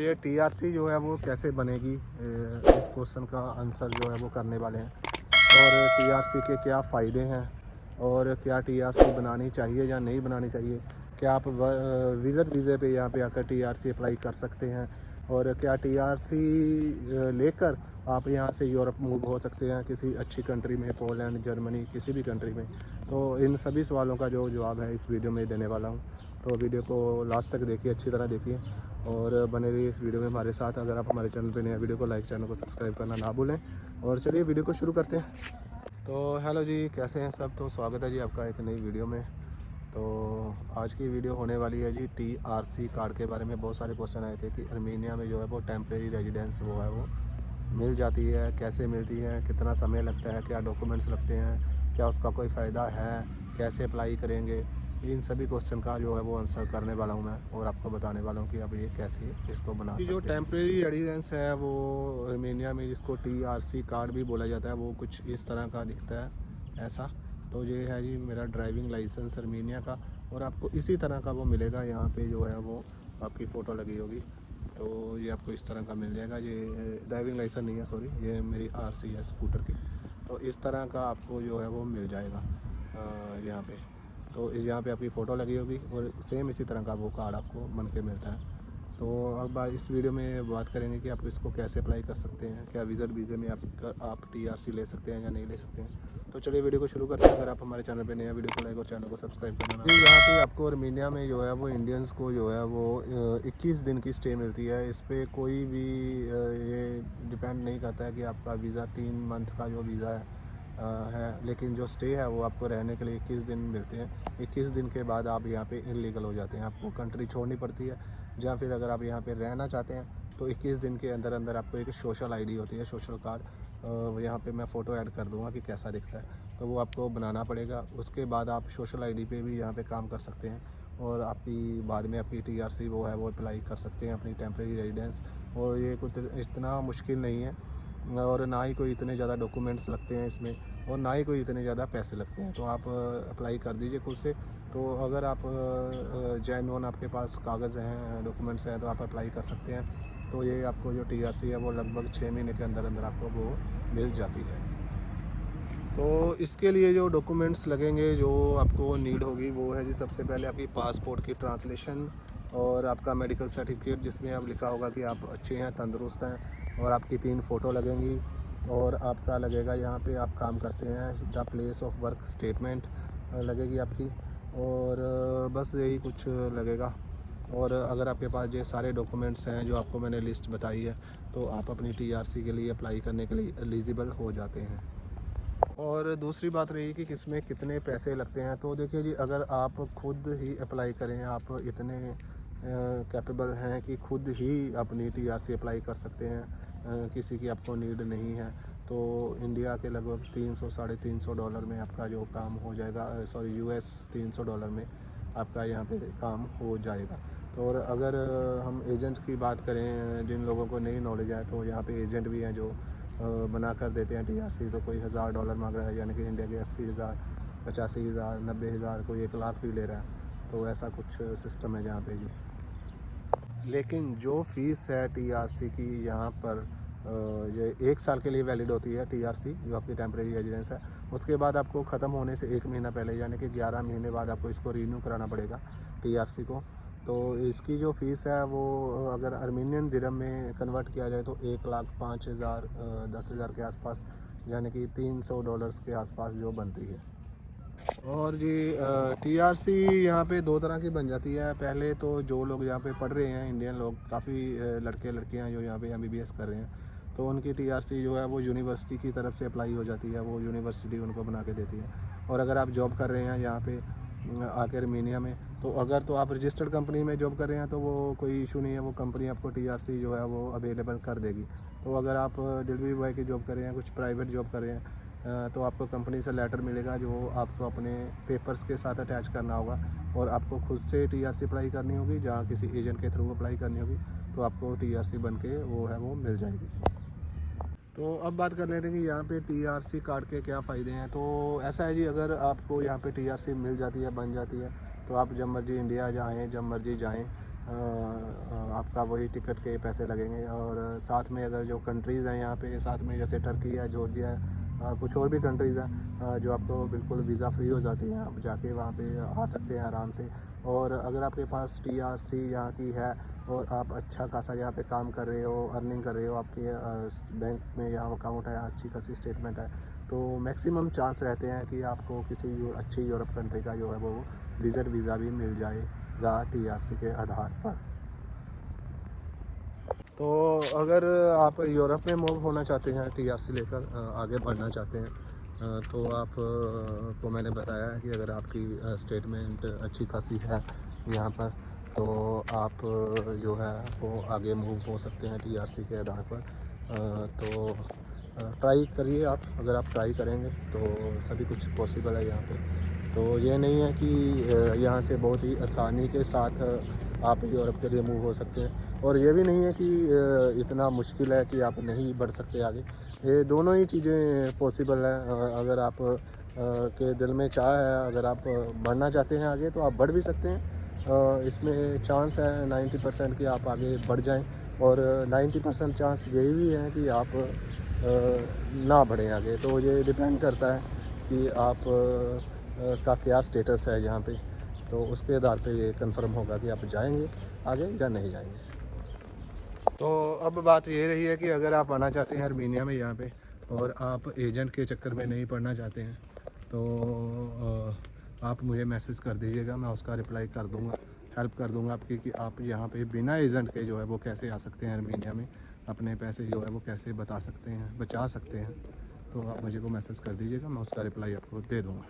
ये टीआरसी जो है वो कैसे बनेगी, इस क्वेश्चन का आंसर जो है वो करने वाले हैं। और टीआरसी के क्या फ़ायदे हैं और क्या टीआरसी बनानी चाहिए या नहीं बनानी चाहिए। क्या आप विज़िट वीज़े पे यहाँ पे आकर टीआरसी अप्लाई कर सकते हैं और क्या टीआरसी लेकर आप यहाँ से यूरोप मूव हो सकते हैं किसी अच्छी कंट्री में, पोलैंड, जर्मनी, किसी भी कंट्री में। तो इन सभी सवालों का जो जवाब है इस वीडियो में देने वाला हूँ। तो वीडियो को लास्ट तक देखिए, अच्छी तरह देखिए और बने रहिए इस वीडियो में हमारे साथ। अगर आप हमारे चैनल पे नए हैं, वीडियो को लाइक, चैनल को सब्सक्राइब करना ना भूलें। और चलिए वीडियो को शुरू करते हैं। तो हेलो जी, कैसे हैं सब। तो स्वागत है जी आपका एक नई वीडियो में। तो आज की वीडियो होने वाली है जी टीआरसी कार्ड के बारे में। बहुत सारे क्वेश्चन आए थे कि आर्मेनिया में जो है वो टेम्परेरी रेजिडेंस वो है वो मिल जाती है, कैसे मिलती है, कितना समय लगता है, क्या डॉक्यूमेंट्स लगते हैं, क्या उसका कोई फ़ायदा है, कैसे अप्लाई करेंगे। इन सभी क्वेश्चन का जो है वो आंसर करने वाला हूँ मैं और आपको बताने वाला हूँ कि आप ये कैसे इसको बना सकते हैं। जो टेम्परेरी रेजिडेंस है वो आर्मेनिया में, जिसको टीआरसी कार्ड भी बोला जाता है, वो कुछ इस तरह का दिखता है ऐसा। तो ये है जी मेरा ड्राइविंग लाइसेंस आर्मेनिया का और आपको इसी तरह का वो मिलेगा। यहाँ पे जो है वो आपकी फ़ोटो लगी होगी, तो ये आपको इस तरह का मिल जाएगा। ये ड्राइविंग लाइसेंस नहीं है, सॉरी, ये मेरी आरसी है स्कूटर की। तो इस तरह का आपको जो है वो मिल जाएगा यहाँ पे। तो इस यहाँ पे आपकी फ़ोटो लगी होगी और सेम इसी तरह का वो कार्ड आपको बन के मिलता है। तो अब इस वीडियो में बात करेंगे कि आप इसको कैसे अप्लाई कर सकते हैं, क्या विज़िट वीज़े में आप टीआरसी ले सकते हैं या नहीं ले सकते हैं। तो चलिए वीडियो को शुरू करते हैं। अगर आप हमारे चैनल पे नए हैं, वीडियो को लाइक और चैनल को सब्सक्राइब करना। यहाँ पे आपको आर्मेनिया में जो है वो इंडियंस को जो है वो 21 दिन की स्टे मिलती है। इस पर कोई भी ये डिपेंड नहीं करता है कि आपका वीज़ा 3 मंथ का जो वीज़ा है, लेकिन जो स्टे है वो आपको रहने के लिए 21 दिन मिलते हैं। 21 दिन के बाद आप यहाँ पे इलीगल हो जाते हैं, आपको कंट्री छोड़नी पड़ती है। या फिर अगर आप यहाँ पे रहना चाहते हैं तो 21 दिन के अंदर अंदर आपको एक सोशल आईडी होती है, सोशल कार्ड। यहाँ पे मैं फ़ोटो ऐड कर दूँगा कि कैसा दिखता है, तो वो आपको बनाना पड़ेगा। उसके बाद आप सोशल आईडी पे भी यहाँ पे काम कर सकते हैं और आपकी बाद में आपकी टीआरसी वो है वो अप्लाई कर सकते हैं, अपनी टेम्परेरी रेजिडेंस। और ये कुछ इतना मुश्किल नहीं है और ना ही कोई इतने ज़्यादा डॉक्यूमेंट्स लगते हैं इसमें और ना ही कोई इतने ज़्यादा पैसे लगते हैं। तो आप अप्लाई कर दीजिए खुद से। तो अगर आप जेन्युइन आपके पास कागज़ हैं, डॉक्यूमेंट्स हैं, तो आप अप्लाई कर सकते हैं। तो ये आपको जो टीआरसी है वो लगभग 6 महीने के अंदर अंदर आपको वो मिल जाती है। तो इसके लिए जो डॉक्यूमेंट्स लगेंगे, जो आपको नीड होगी, वो है जी सबसे पहले आपकी पासपोर्ट की ट्रांसलेशन और आपका मेडिकल सर्टिफिकेट जिसमें अब लिखा होगा कि आप अच्छे हैं, तंदुरुस्त हैं। और आपकी 3 फ़ोटो लगेंगी और आपका लगेगा यहाँ पे आप काम करते हैं the place of work statement लगेगी आपकी। और बस यही कुछ लगेगा। और अगर आपके पास ये सारे डॉक्यूमेंट्स हैं जो आपको मैंने लिस्ट बताई है, तो आप अपनी टीआरसी के लिए अप्लाई करने के लिए एलिजिबल हो जाते हैं। और दूसरी बात रही कि किसमें कितने पैसे लगते हैं। तो देखिए जी, अगर आप खुद ही अप्लाई करें, आप इतने कैपेबल हैं कि खुद ही अपनी टीआरसी अप्लाई कर सकते हैं, किसी की आपको नीड नहीं है, तो इंडिया के लगभग 300 साढ़े $300 में आपका जो काम हो जाएगा। सॉरी, यूएस $300 में आपका यहाँ पे काम हो जाएगा। तो और अगर हम एजेंट की बात करें, जिन लोगों को नहीं नॉलेज है, तो यहाँ पे एजेंट भी हैं जो बना कर देते हैं टीआरसी। तो कोई $1000 मांग रहा है, यानी कि इंडिया के 80,000, 85,000, 90,000, कोई 1 लाख भी ले रहा है। तो ऐसा कुछ सिस्टम है यहाँ पे जी। लेकिन जो फ़ीस है टीआरसी की यहाँ पर, ये 1 साल के लिए वैलिड होती है टीआरसी, जो आपकी टेम्परेरी रेजिडेंस है। उसके बाद आपको ख़त्म होने से 1 महीना पहले, यानी कि 11 महीने बाद आपको इसको रीन्यू कराना पड़ेगा टीआरसी को। तो इसकी जो फ़ीस है वो अगर आर्मेनियन दिरहम में कन्वर्ट किया जाए तो 1,05,000 10,000 के आसपास, यानी कि $300 के आसपास जो बनती है। और जी टीआरसी यहाँ पे 2 तरह की बन जाती है। पहले तो जो लोग यहाँ पे पढ़ रहे हैं, इंडियन लोग, काफ़ी लड़के लड़कियाँ जो यहाँ पे एमबीबीएस कर रहे हैं, तो उनकी टीआरसी जो है वो यूनिवर्सिटी की तरफ से अप्लाई हो जाती है, वो यूनिवर्सिटी उनको बना के देती है। और अगर आप जॉब कर रहे हैं यहाँ पे आके आर्मेनिया में, तो अगर तो आप रजिस्टर्ड कंपनी में जॉब कर रहे हैं तो वो कोई इशू नहीं है, वो कंपनी आपको टीआरसी जो है वो अवेलेबल कर देगी। तो अगर आप डिलीवरी बॉय की जॉब कर रहे हैं, कुछ प्राइवेट जॉब कर रहे हैं, तो आपको कंपनी से लेटर मिलेगा जो आपको अपने पेपर्स के साथ अटैच करना होगा और आपको खुद से टीआरसी अप्लाई करनी होगी। जहाँ किसी एजेंट के थ्रू अप्लाई करनी होगी तो आपको टीआरसी बन के वो है वो मिल जाएगी। तो अब बात कर लेते हैं कि यहाँ पे टीआरसी कार्ड के क्या फ़ायदे हैं। तो ऐसा है जी, अगर आपको यहाँ पे टीआरसी मिल जाती है, बन जाती है, तो आप जब मर्ज़ी इंडिया जाएँ, जब मर्ज़ी जाएँ, आपका वही टिकट के पैसे लगेंगे। और साथ में अगर जो कंट्रीज़ हैं यहाँ पे साथ में, जैसे टर्की है, जॉर्जिया है, कुछ और भी कंट्रीज़ हैं जो आपको बिल्कुल वीज़ा फ्री हो जाती हैं, आप जाके वहाँ पे आ सकते हैं आराम से। और अगर आपके पास TRC यहाँ की है और आप अच्छा खासा यहाँ पे काम कर रहे हो, अर्निंग कर रहे हो, आपके बैंक में यहाँ अकाउंट है, अच्छी खासी स्टेटमेंट है, तो मैक्सिमम चांस रहते हैं कि आपको किसी अच्छी यूरोप कंट्री का जो है वो विज़िट वीज़ा भी मिल जाएगा TRC के आधार पर। तो अगर आप यूरोप में मूव होना चाहते हैं, TRC लेकर आगे बढ़ना चाहते हैं, तो आप को मैंने बताया है कि अगर आपकी स्टेटमेंट अच्छी खासी है यहाँ पर, तो आप जो है वो आगे मूव हो सकते हैं TRC के आधार पर। तो ट्राई करिए आप, अगर आप ट्राई करेंगे तो सभी कुछ पॉसिबल है यहाँ पे। तो ये नहीं है कि यहाँ से बहुत ही आसानी के साथ आप यूरोप के लिए मूव हो सकते हैं, और ये भी नहीं है कि इतना मुश्किल है कि आप नहीं बढ़ सकते आगे। ये दोनों ही चीज़ें पॉसिबल हैं। अगर आप के दिल में चाह है, अगर आप बढ़ना चाहते हैं आगे, तो आप बढ़ भी सकते हैं। इसमें चांस है 90% कि आप आगे बढ़ जाएं, और 90% चांस यही भी है कि आप ना बढ़ें आगे। तो ये डिपेंड करता है कि आप का क्या स्टेटस है यहाँ पे, तो उसके आधार पे ये कंफर्म होगा कि आप जाएंगे आगे या नहीं जाएंगे। तो अब बात ये रही है कि अगर आप आना चाहते हैं अर्मीनिया में यहाँ पे, और आप एजेंट के चक्कर में नहीं पड़ना चाहते हैं, तो आप मुझे मैसेज कर दीजिएगा, मैं उसका रिप्लाई कर दूँगा, हेल्प कर दूँगा आपकी, कि आप यहाँ पे बिना एजेंट के जो है वो कैसे आ सकते हैं अर्मीनिया में, अपने पैसे जो है वो कैसे बचा सकते हैं। तो आप मुझे को मैसेज कर दीजिएगा, मैं उसका रिप्लाई आपको दे दूँगा।